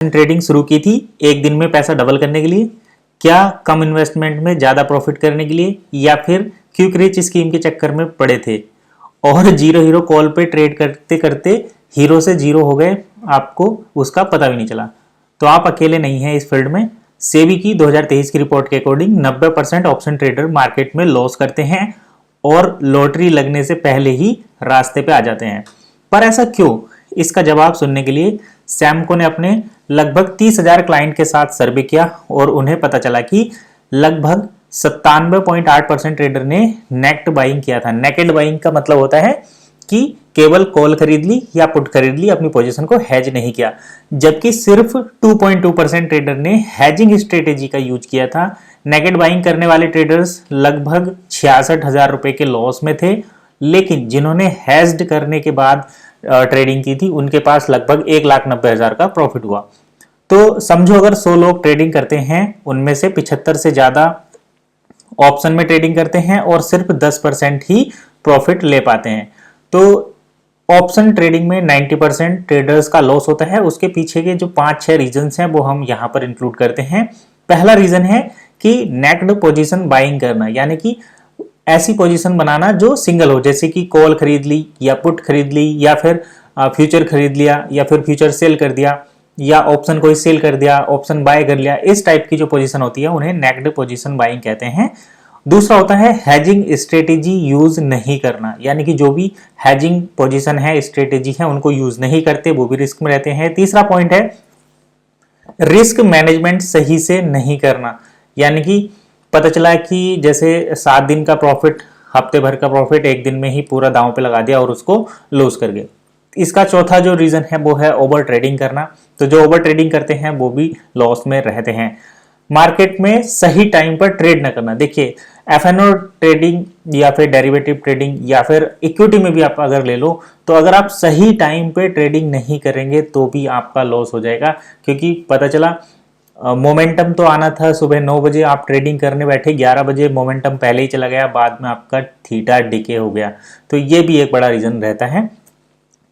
Trading शुरू की थी एक दिन में पैसा डबल करने के लिए, क्या कम इन्वेस्टमेंट में ज़्यादा प्रॉफिट करने के लिए, या फिर क्विक रिच स्कीम के चक्कर में पड़े थे और जीरो हीरो कॉल पे ट्रेड करते करते हीरो से जीरो हो गए, आपको उसका पता भी नहीं चला। तो आप अकेले नहीं हैं इस फील्ड में। सेबी की 2023 की रिपोर्ट के अकॉर्डिंग 90% ऑप्शन ट्रेडर मार्केट में लॉस करते हैं और लॉटरी लगने से पहले ही रास्ते पे आ जाते हैं। पर ऐसा क्यों? इसका जवाब सुनने के लिए सैमको ने अपने लगभग 30,000 क्लाइंट के साथ सर्वे किया और उन्हें पता चला कि लगभग 97.8% ट्रेडर ने नेक्ड बाइंग किया था। नेकेड बाइंग का मतलब होता है कि केवल कॉल खरीद ली या पुट खरीद ली, अपनी पोजीशन को हेज नहीं किया। जबकि सिर्फ 2.2% ट्रेडर ने हेजिंग स्ट्रेटेजी का यूज किया था। नेकेड बाइंग करने वाले ट्रेडर्स लगभग 66,000 रुपए के लॉस में थे, लेकिन जिन्होंने हेज्ड करने के बाद ट्रेडिंग की थी उनके पास लगभग 1,90,000 का प्रॉफिट हुआ। तो समझो अगर 100 लोग ट्रेडिंग करते हैं, उनमें से 75 से ज्यादा ऑप्शन में ट्रेडिंग करते हैं और सिर्फ 10% ही प्रॉफिट ले पाते हैं। तो ऑप्शन ट्रेडिंग में 90% ट्रेडर्स का लॉस होता है। उसके पीछे के जो 5-6 रीजंस हैं वो हम यहां पर इंक्लूड करते हैं। पहला रीजन है कि नेक्ड पोजीशन बाइंग करना, यानी कि ऐसी पोजीशन बनाना जो सिंगल हो, जैसे कि कॉल खरीद ली या पुट खरीद ली या फिर फ्यूचर खरीद लिया या फिर फ्यूचर सेल कर दिया या ऑप्शन कोई सेल कर दिया, ऑप्शन बाय कर लिया। इस टाइप की जो पोजीशन होती है उन्हें नेक्ड पोजीशन बाइंग कहते हैं। दूसरा होता है हैजिंग स्ट्रेटेजी यूज नहीं करना, यानी कि जो भी हैजिंग पोजीशन है, स्ट्रेटेजी है, उनको यूज नहीं करते, वो भी रिस्क में रहते हैं। तीसरा पॉइंट है रिस्क मैनेजमेंट सही से नहीं करना, यानी कि पता चला कि जैसे 7 दिन का प्रॉफिट, हफ्ते भर का प्रॉफिट एक दिन में ही पूरा दांव पे लगा दिया और उसको लूज कर गए। इसका चौथा जो रीजन है वो है ओवर ट्रेडिंग करना। तो जो ओवर ट्रेडिंग करते हैं वो भी लॉस में रहते हैं। मार्केट में सही टाइम पर ट्रेड न करना। देखिए एफएनओ ट्रेडिंग या फिर डेरिवेटिव ट्रेडिंग या फिर इक्विटी में भी आप अगर ले लो, तो अगर आप सही टाइम पे ट्रेडिंग नहीं करेंगे तो भी आपका लॉस हो जाएगा। क्योंकि पता चला मोमेंटम तो आना था, सुबह 9 बजे आप ट्रेडिंग करने बैठे, 11 बजे मोमेंटम पहले ही चला गया, बाद में आपका थीटा डिके हो गया। तो ये भी एक बड़ा रीजन रहता है।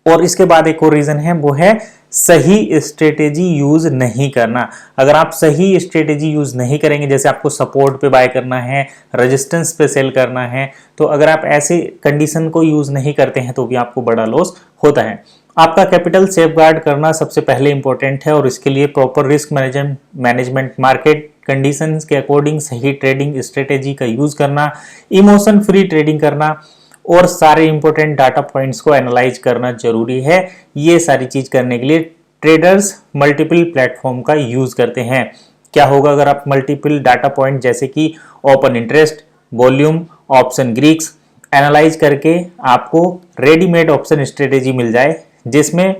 और इसके बाद एक और रीजन है, वो है सही स्ट्रेटेजी यूज नहीं करना। अगर आप सही स्ट्रेटेजी यूज नहीं करेंगे, जैसे आपको सपोर्ट पे बाय करना है, रेजिस्टेंस पे सेल करना है, तो अगर आप ऐसे कंडीशन को यूज नहीं करते हैं तो भी आपको बड़ा लॉस होता है। आपका कैपिटल सेफगार्ड करना सबसे पहले इंपॉर्टेंट है और इसके लिए proper risk management, market conditions के अकॉर्डिंग सही ट्रेडिंग स्ट्रेटेजी का यूज करना, इमोशन फ्री ट्रेडिंग करना और सारे इंपॉर्टेंट डाटा पॉइंट्स को एनालाइज करना जरूरी है। ये सारी चीज करने के लिए ट्रेडर्स मल्टीपल प्लेटफॉर्म का यूज करते हैं। क्या होगा अगर आप मल्टीपल डाटा पॉइंट जैसे कि open interest, volume, option Greeks analyse करके आपको रेडीमेड ऑप्शन स्ट्रेटेजी मिल जाए, जिसमें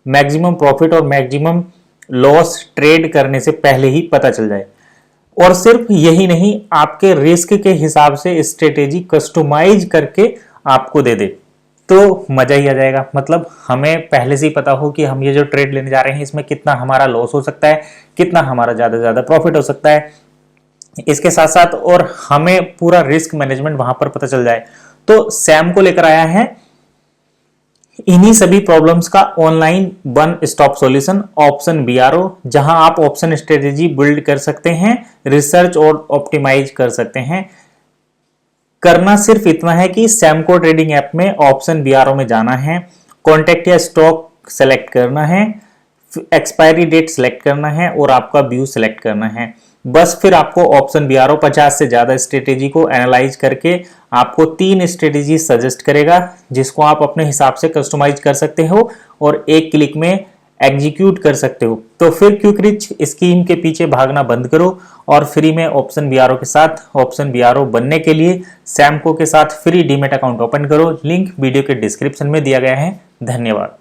मैक्सिमम प्रॉफिट और मैक्सिमम लॉस ट्रेड करने से पहले ही पता चल जाए। और सिर्फ यही नहीं, आपके रिस्क के हिसाब से स्ट्रेटेजी कस्टमाइज करके आपको दे दे, तो मजा ही आ जाएगा। मतलब हमें पहले से ही पता हो कि हम ये जो ट्रेड लेने जा रहे हैं इसमें कितना हमारा लॉस हो सकता है, कितना हमारा ज्यादा से ज्यादा प्रॉफिट हो सकता है। इसके साथ साथ और हमें पूरा रिस्क मैनेजमेंट वहां पर पता चल जाए। तो सैम को लेकर आया है इन्हीं सभी प्रॉब्लम्स का online one stop solution, option BRO, जहां आप ऑप्शन स्ट्रेटेजी बिल्ड कर सकते हैं, रिसर्च और ऑप्टिमाइज कर सकते हैं। करना सिर्फ इतना है कि सैमको ट्रेडिंग ऐप में ऑप्शन बीआरओ में जाना है, कॉन्टेक्ट या स्टॉक सेलेक्ट करना है, एक्सपायरी डेट सेलेक्ट करना है और आपका व्यू सेलेक्ट करना है। बस फिर आपको ऑप्शन बीआरओ 50 से ज्यादा स्ट्रेटेजी को एनालाइज करके आपको 3 स्ट्रेटेजी सजेस्ट करेगा, जिसको आप अपने हिसाब से कस्टमाइज कर सकते हो और एक क्लिक में एग्जीक्यूट कर सकते हो। तो फिर क्विक रिच स्कीम के पीछे भागना बंद करो और फ्री में ऑप्शन बीआरओ के साथ ऑप्शन बीआरओ बनने के लिए सैमको के साथ फ्री डीमैट अकाउंट ओपन करो। लिंक वीडियो के डिस्क्रिप्शन में दिया गया है। धन्यवाद।